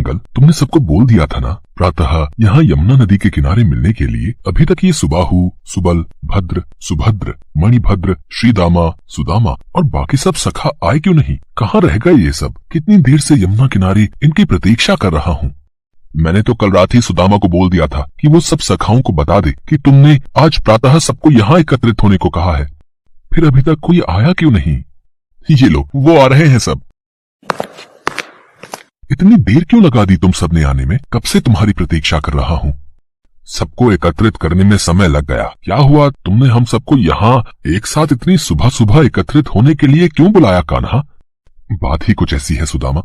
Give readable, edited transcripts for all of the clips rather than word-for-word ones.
मधुमंगल, तुमने सबको बोल दिया था ना, प्रातः यहाँ यमुना नदी के किनारे मिलने के लिए। अभी तक ये सुबाहु, सुबल, भद्र, सुभद्र, मणिभद्र, श्रीदामा, सुदामा और बाकी सब सखा आए क्यों नहीं? कहाँ रह गए ये सब? कितनी देर से यमुना किनारे इनकी प्रतीक्षा कर रहा हूँ। मैंने तो कल रात ही सुदामा को बोल दिया था कि वो सब सखाओं को बता दे कि तुमने आज प्रातः सबको यहाँ एकत्रित होने को कहा है। फिर अभी तक कोई आया क्यों नहीं? ये लो, वो आ रहे हैं सब। इतनी देर क्यों लगा दी तुम सबने आने में? कब से तुम्हारी प्रतीक्षा कर रहा हूँ। सबको एकत्रित करने में समय लग गया। क्या हुआ, तुमने हम सबको यहाँ एक साथ इतनी सुबह सुबह एकत्रित होने के लिए क्यों बुलाया कान्हा? बात ही कुछ ऐसी है सुदामा।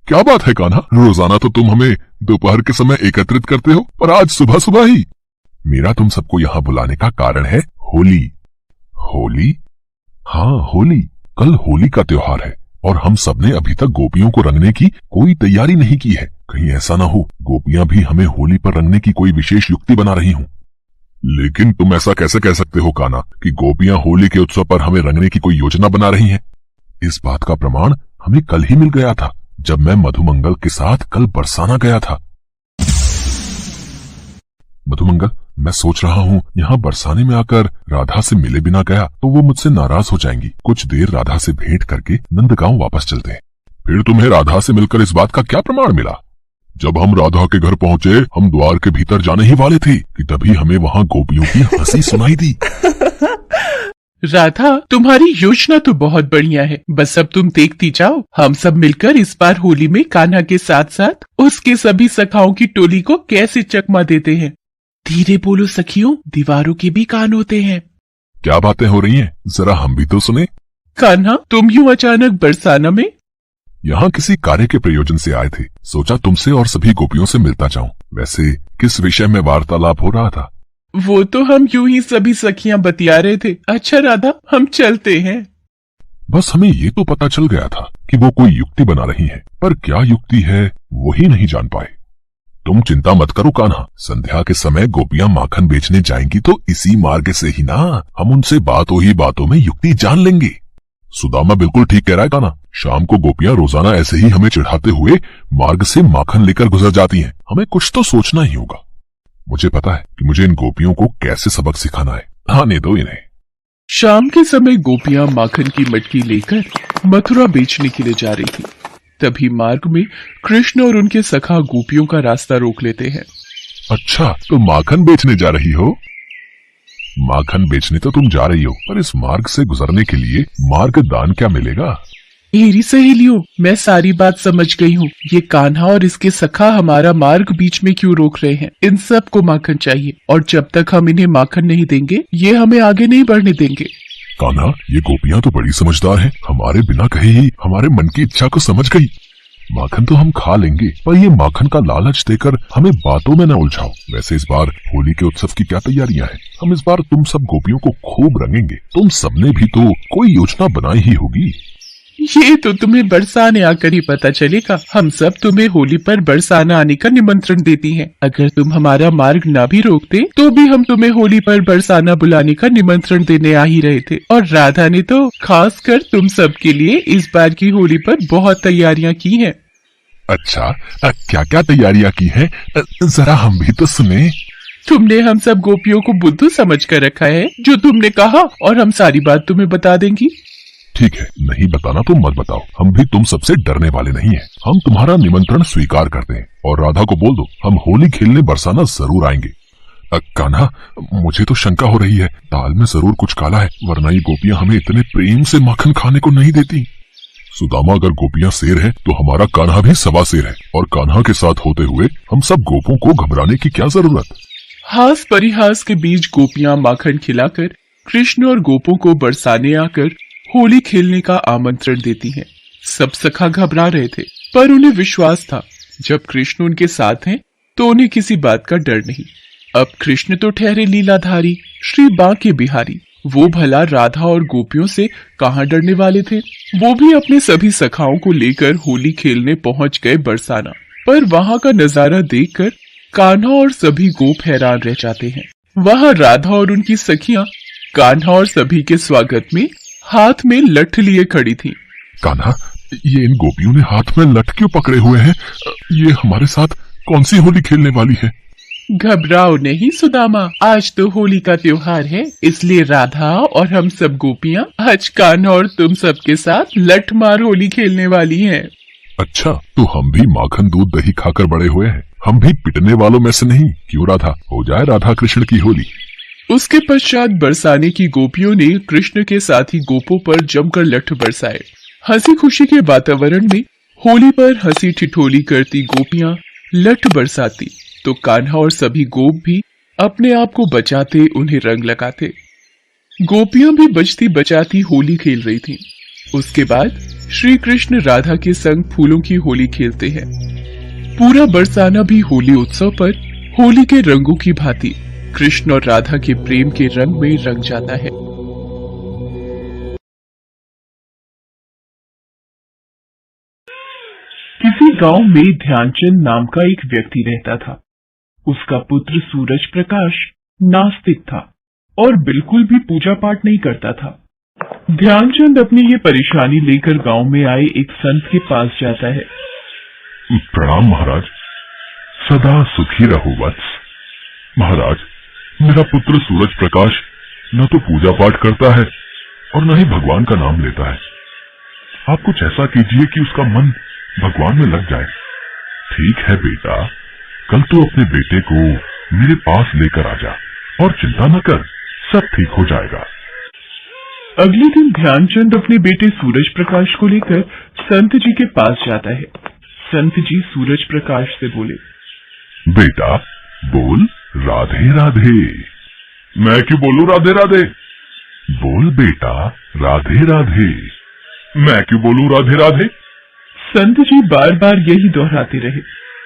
क्या बात है कान्हा? रोजाना तो तुम हमें दोपहर के समय एकत्रित करते हो, पर आज सुबह सुबह ही। मेरा तुम सबको यहाँ बुलाने का कारण है होली। होली? हाँ, होली। कल होली का त्योहार है और हम सबने अभी तक गोपियों को रंगने की कोई तैयारी नहीं की है। कहीं ऐसा ना हो गोपियां भी हमें होली पर रंगने की कोई विशेष युक्ति बना रही हों। लेकिन तुम ऐसा कैसे कह सकते हो कान्हा कि गोपियां होली के उत्सव पर हमें रंगने की कोई योजना बना रही हैं? इस बात का प्रमाण हमें कल ही मिल गया था, जब मैं मधुमंगल के साथ कल बरसाना गया था। मधुमंगल, मैं सोच रहा हूँ यहाँ बरसाने में आकर राधा से मिले बिना गया तो वो मुझसे नाराज हो जाएंगी। कुछ देर राधा से भेंट करके नंदगांव वापस चलते हैं। फिर तुम्हें राधा से मिलकर इस बात का क्या प्रमाण मिला? जब हम राधा के घर पहुँचे, हम द्वार के भीतर जाने ही वाले थे कि तभी हमें वहाँ गोपियों की हंसी सुनाई दी। राधा, तुम्हारी योजना तो बहुत बढ़िया है, बस अब तुम देखती जाओ। हम सब मिलकर इस बार होली में कान्हा के साथ साथ उसके सभी सखाओं की टोली को कैसे चकमा देते हैं। धीरे बोलो सखियों, दीवारों के भी कान होते हैं। क्या बातें हो रही हैं? जरा हम भी तो सुने। कान्हा, तुम यूं अचानक बरसाना में? यहाँ किसी कार्य के प्रयोजन से आए थे। सोचा तुमसे और सभी गोपियों से मिलता जाऊं। वैसे किस विषय में वार्तालाप हो रहा था? वो तो हम यूं ही सभी सखियां बतिया रहे थे। अच्छा राधा, हम चलते हैं। बस हमें ये तो पता चल गया था कि वो कोई युक्ति बना रही हैं, पर क्या युक्ति है वो ही नहीं जान पाए। तुम चिंता मत करो कान्हा, संध्या के समय गोपियां माखन बेचने जाएंगी तो इसी मार्ग से ही ना हम उनसे बातों ही बातों में युक्ति जान लेंगे। सुदामा बिल्कुल ठीक कह रहा है कान्हा। शाम को गोपियां रोजाना ऐसे ही हमें चिढ़ाते हुए मार्ग से माखन लेकर गुजर जाती हैं। हमें कुछ तो सोचना ही होगा। मुझे पता है कि मुझे इन गोपियों को कैसे सबक सिखाना है। आने दो इन्हें। शाम के समय गोपियां माखन की मटकी लेकर मथुरा बेचने के लिए जा रही थी। तभी मार्ग में कृष्ण और उनके सखा गोपियों का रास्ता रोक लेते हैं। अच्छा, तो माखन बेचने जा रही हो? माखन बेचने तो तुम जा रही हो, पर इस मार्ग से गुजरने के लिए मार्ग दान क्या मिलेगा? मेरी सहेलियों, मैं सारी बात समझ गई हूँ। ये कान्हा और इसके सखा हमारा मार्ग बीच में क्यों रोक रहे हैं। इन सब को माखन चाहिए और जब तक हम इन्हें माखन नहीं देंगे ये हमें आगे नहीं बढ़ने देंगे। कान्हा, ये गोपियां तो बड़ी समझदार हैं। हमारे बिना कहे ही हमारे मन की इच्छा को समझ गई। माखन तो हम खा लेंगे, पर ये माखन का लालच देकर हमें बातों में न उलझाओ। वैसे इस बार होली के उत्सव की क्या तैयारियां हैं? हम इस बार तुम सब गोपियों को खूब रंगेंगे। तुम सबने भी तो कोई योजना बनाई ही होगी। ये तो तुम्हें बरसाने आकर ही पता चलेगा। हम सब तुम्हें होली पर बरसाना आने का निमंत्रण देती हैं। अगर तुम हमारा मार्ग ना भी रोकते तो भी हम तुम्हें होली पर बरसाना बुलाने का निमंत्रण देने आ ही रहे थे। और राधा ने तो खासकर तुम सब के लिए इस बार की होली पर बहुत तैयारियां की हैं। अच्छा, क्या क्या तैयारियां की हैं? जरा हम भी तो सुने। तुमने हम सब गोपियों को बुद्धू समझ कर रखा है। जो तुमने कहा और हम सारी बात तुम्हें बता देंगी। ठीक है, नहीं बताना तो मत बताओ। हम भी तुम सबसे डरने वाले नहीं हैं। हम तुम्हारा निमंत्रण स्वीकार करते हैं और राधा को बोल दो हम होली खेलने बरसाना जरूर आएंगे। कान्हा, मुझे तो शंका हो रही है, दाल में जरूर कुछ काला है, वरना ये गोपियां हमें इतने प्रेम से माखन खाने को नहीं देती। सुदामा, अगर गोपियां शेर है तो हमारा कान्हा भी सवा शेर है, और कान्हा के साथ होते हुए हम सब गोपों को घबराने की क्या जरूरत? हास परिहास के बीच गोपियां माखन खिलाकर कृष्ण और गोपों को बरसाने आकर होली खेलने का आमंत्रण देती हैं। सब सखा घबरा रहे थे, पर उन्हें विश्वास था जब कृष्ण उनके साथ हैं तो उन्हें किसी बात का डर नहीं। अब कृष्ण तो ठहरे लीलाधारी, श्री बांके बिहारी। वो भला राधा और गोपियों से कहाँ डरने वाले थे। वो भी अपने सभी सखाओं को लेकर होली खेलने पहुंच गए बरसाना। पर वहां का नजारा देखकर कान्हा और सभी गोप हैरान रह जाते हैं। वहां राधा और उनकी सखियां कान्हा और सभी के स्वागत में हाथ में लठ लिए खड़ी थी। कान्हा, ये इन गोपियों ने हाथ में लठ क्यों पकड़े हुए हैं? ये हमारे साथ कौन सी होली खेलने वाली है? घबराओ नहीं सुदामा, आज तो होली का त्योहार है, इसलिए राधा और हम सब गोपियाँ आज कान्हा और तुम सबके साथ लठमार होली खेलने वाली हैं। अच्छा, तो हम भी माखन दूध दही खाकर बड़े हुए हैं, हम भी पिटने वालों में से नहीं। क्यों राधा, हो जाए राधा कृष्ण की होली। उसके पश्चात बरसाने की गोपियों ने कृष्ण के साथी गोपों पर जमकर लठ बरसाए। हंसी खुशी के वातावरण में होली पर हंसी ठिठोली करती गोपियां लठ बरसाती तो कान्हा और सभी गोप भी अपने आप को बचाते उन्हें रंग लगाते। गोपियां भी बचती बचाती होली खेल रही थीं। उसके बाद श्री कृष्ण राधा के संग फूलों की होली खेलते हैं। पूरा बरसाना भी होली उत्सव पर होली के रंगों की भांति कृष्ण और राधा के प्रेम के रंग में रंग जाता है। किसी गांव में ध्यानचंद नाम का एक व्यक्ति रहता था। उसका पुत्र सूरज प्रकाश नास्तिक था और बिल्कुल भी पूजा पाठ नहीं करता था। ध्यानचंद अपनी ये परेशानी लेकर गांव में आए एक संत के पास जाता है। प्रणाम महाराज, सदा सुखी रहो वत्स। महाराज, मेरा पुत्र सूरज प्रकाश न तो पूजा पाठ करता है और न ही भगवान का नाम लेता है। आप कुछ ऐसा कीजिए कि उसका मन भगवान में लग जाए। ठीक है बेटा, कल तू अपने बेटे को मेरे पास लेकर आ जा और चिंता न कर, सब ठीक हो जाएगा। अगले दिन ध्यानचंद अपने बेटे सूरज प्रकाश को लेकर संत जी के पास जाता है। संत जी सूरज प्रकाश से बोले, बेटा बोल राधे राधे। मैं क्यों बोलूं राधे राधे? बोल बेटा राधे राधे। मैं क्यों बोलूं राधे राधे? संत जी बार बार यही दोहराते रहे,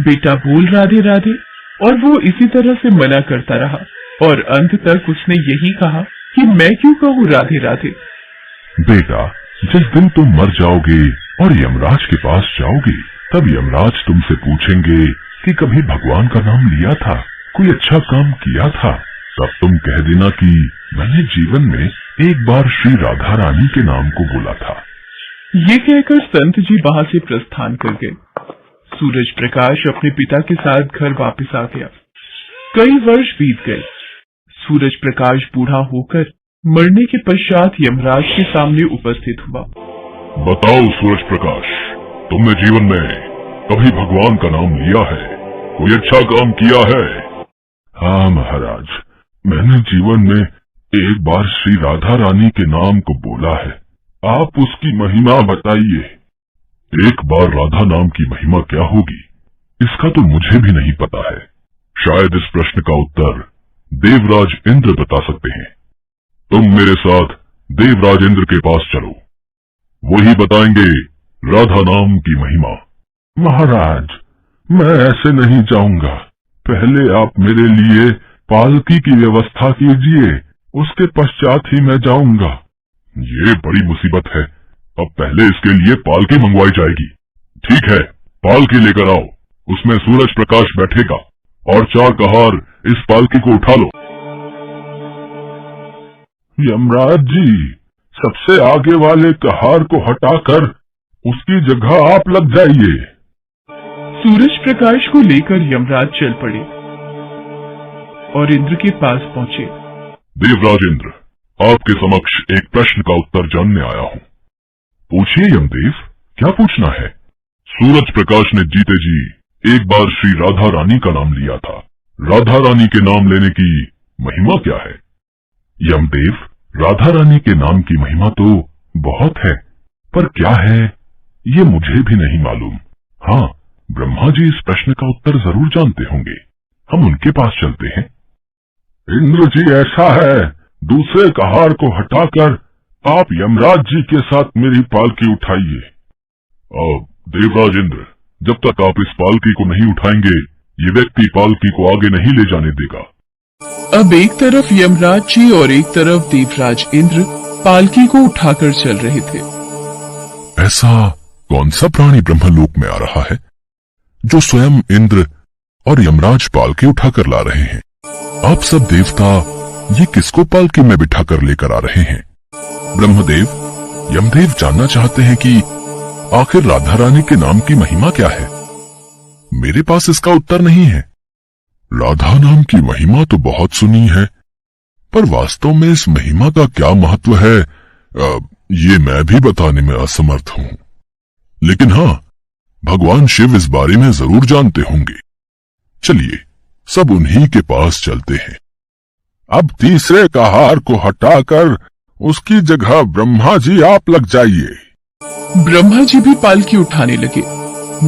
बेटा बोल राधे राधे, और वो इसी तरह से मना करता रहा और अंत तक उसने यही कहा कि मैं क्यों कहूँ राधे राधे। बेटा, जिस दिन तुम मर जाओगे और यमराज के पास जाओगे, तब यमराज तुमसे पूछेंगे कि कभी भगवान का नाम लिया था, कोई अच्छा काम किया था, तब तुम कह देना कि मैंने जीवन में एक बार श्री राधा रानी के नाम को बोला था। ये कहकर संत जी वहां से प्रस्थान कर गए। सूरज प्रकाश अपने पिता के साथ घर वापस आ गया। कई वर्ष बीत गए। सूरज प्रकाश बूढ़ा होकर मरने के पश्चात यमराज के सामने उपस्थित हुआ। बताओ सूरज प्रकाश, तुमने जीवन में कभी भगवान का नाम लिया है, कोई अच्छा काम किया है? हाँ महाराज, मैंने जीवन में एक बार श्री राधा रानी के नाम को बोला है। आप उसकी महिमा बताइए। एक बार राधा नाम की महिमा क्या होगी, इसका तो मुझे भी नहीं पता है। शायद इस प्रश्न का उत्तर देवराज इंद्र बता सकते हैं। तुम मेरे साथ देवराज इंद्र के पास चलो, वही बताएंगे राधा नाम की महिमा। महाराज, मैं ऐसे नहीं जाऊंगा। पहले आप मेरे लिए पालकी की व्यवस्था कीजिए, उसके पश्चात ही मैं जाऊंगा। ये बड़ी मुसीबत है, अब पहले इसके लिए पालकी मंगवाई जाएगी। ठीक है, पालकी लेकर आओ, उसमें सूरज प्रकाश बैठेगा और 4 कहार इस पालकी को उठा लो। यमराज जी, सबसे आगे वाले कहार को हटाकर उसकी जगह आप लग जाइए। सूरज प्रकाश को लेकर यमराज चल पड़े और इंद्र के पास पहुंचे। देवराज इंद्र, आपके समक्ष एक प्रश्न का उत्तर जानने आया हूँ। पूछिए यमदेव, क्या पूछना है? सूरज प्रकाश ने जीते जी एक बार श्री राधा रानी का नाम लिया था। राधा रानी के नाम लेने की महिमा क्या है? यमदेव, राधा रानी के नाम की महिमा तो बहुत है, पर क्या है ये मुझे भी नहीं मालूम। हाँ, ब्रह्मा जी इस प्रश्न का उत्तर जरूर जानते होंगे, हम उनके पास चलते हैं। इंद्र जी, ऐसा है, दूसरे कहार को हटाकर आप यमराज जी के साथ मेरी पालकी उठाइए। देवराज इंद्र, जब तक आप इस पालकी को नहीं उठाएंगे, ये व्यक्ति पालकी को आगे नहीं ले जाने देगा। अब एक तरफ यमराज जी और एक तरफ देवराज इंद्र पालकी को उठाकर चल रहे थे। ऐसा कौन सा प्राणी ब्रह्मलोक में आ रहा है जो स्वयं इंद्र और यमराज पालकी उठाकर ला रहे हैं? आप सब देवता ये किसको पालकी में बिठाकर लेकर आ रहे हैं? ब्रह्मदेव, यमदेव जानना चाहते हैं कि आखिर राधा रानी के नाम की महिमा क्या है? मेरे पास इसका उत्तर नहीं है। राधा नाम की महिमा तो बहुत सुनी है, पर वास्तव में इस महिमा का क्या महत्व है, ये मैं भी बताने में असमर्थ हूं। लेकिन हाँ, भगवान शिव इस बारे में जरूर जानते होंगे। चलिए सब उन्हीं के पास चलते हैं। अब तीसरे कहार को हटाकर उसकी जगह ब्रह्मा जी आप लग जाइए। ब्रह्मा जी भी पालकी उठाने लगे।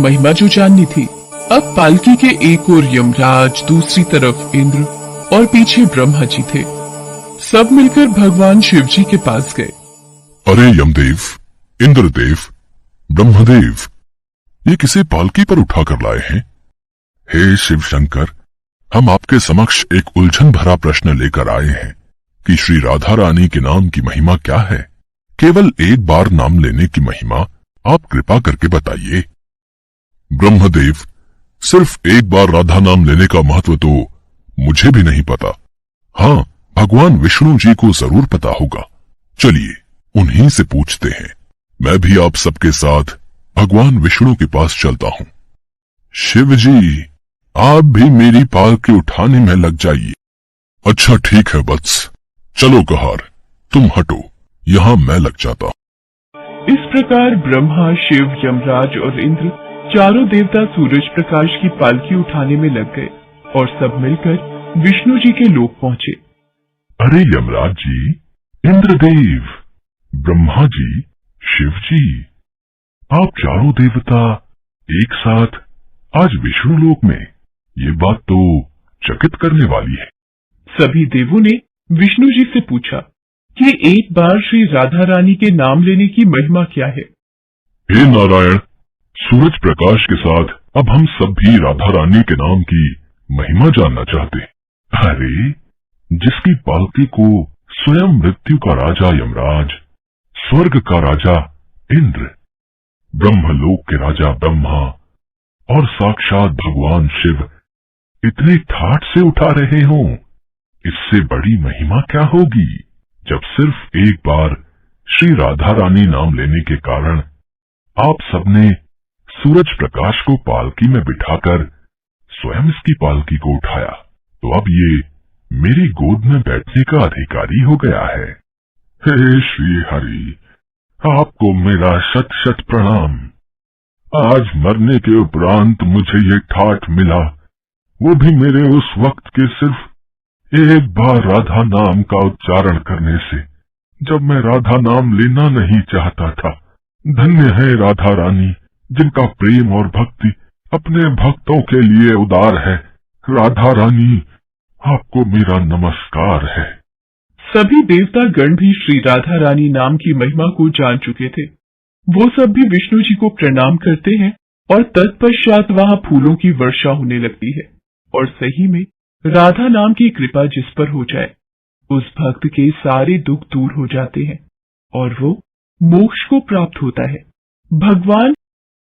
महिमा जो जाननी थी। अब पालकी के एक ओर यमराज, दूसरी तरफ इंद्र और पीछे ब्रह्मा जी थे। सब मिलकर भगवान शिव जी के पास गए। अरे यमदेव, इंद्रदेव, ब्रह्मदेव, ये किसे पालकी पर उठाकर लाए हैं? हे शिव शंकर, हम आपके समक्ष एक उलझन भरा प्रश्न लेकर आए हैं कि श्री राधा रानी के नाम की महिमा क्या है। केवल एक बार नाम लेने की महिमा आप कृपा करके बताइए। ब्रह्मदेव, सिर्फ एक बार राधा नाम लेने का महत्व तो मुझे भी नहीं पता। हाँ, भगवान विष्णु जी को जरूर पता होगा। चलिए उन्हीं से पूछते हैं। मैं भी आप सबके साथ भगवान विष्णु के पास चलता हूँ। शिव जी, आप भी मेरी पालकी उठाने में लग जाइए। अच्छा ठीक है वत्स, चलो कहार, तुम हटो, यहाँ मैं लग जाता। इस प्रकार ब्रह्मा, शिव, यमराज और इंद्र चारों देवता सूरज प्रकाश की पालकी उठाने में लग गए और सब मिलकर विष्णु जी के लोक पहुंचे। अरे यमराज जी, इंद्रदेव, ब्रह्मा जी, शिव जी, आप चारों देवता एक साथ आज विष्णु लोक में, ये बात तो चकित करने वाली है। सभी देवों ने विष्णु जी से पूछा कि एक बार श्री राधा रानी के नाम लेने की महिमा क्या है। हे नारायण, सूरज प्रकाश के साथ अब हम सब भी राधा रानी के नाम की महिमा जानना चाहते हैं। अरे, जिसकी पालकी को स्वयं मृत्यु का राजा यमराज, स्वर्ग का राजा इंद्र, ब्रह्मलोक के राजा ब्रह्मा और साक्षात भगवान शिव इतने ठाठ से उठा रहे हों, इससे बड़ी महिमा क्या होगी जब सिर्फ एक बार श्री राधा रानी नाम लेने के कारण आप सबने सूरज प्रकाश को पालकी में बिठाकर स्वयं इसकी पालकी को उठाया, तो अब ये मेरी गोद में बैठने का अधिकारी हो गया है। हे श्री हरि, आपको मेरा शत शत प्रणाम। आज मरने के उपरांत मुझे ये ठाठ मिला, वो भी मेरे उस वक्त के सिर्फ एक बार राधा नाम का उच्चारण करने से, जब मैं राधा नाम लेना नहीं चाहता था। धन्य है राधा रानी, जिनका प्रेम और भक्ति अपने भक्तों के लिए उदार है। राधा रानी, आपको मेरा नमस्कार है। सभी देवता गण भी श्री राधा रानी नाम की महिमा को जान चुके थे। वो सब भी विष्णु जी को प्रणाम करते हैं और तत्पश्चात वहाँ फूलों की वर्षा होने लगती है और सही में राधा नाम की कृपा जिस पर हो जाए, उस भक्त के सारे दुख दूर हो जाते हैं और वो मोक्ष को प्राप्त होता है। भगवान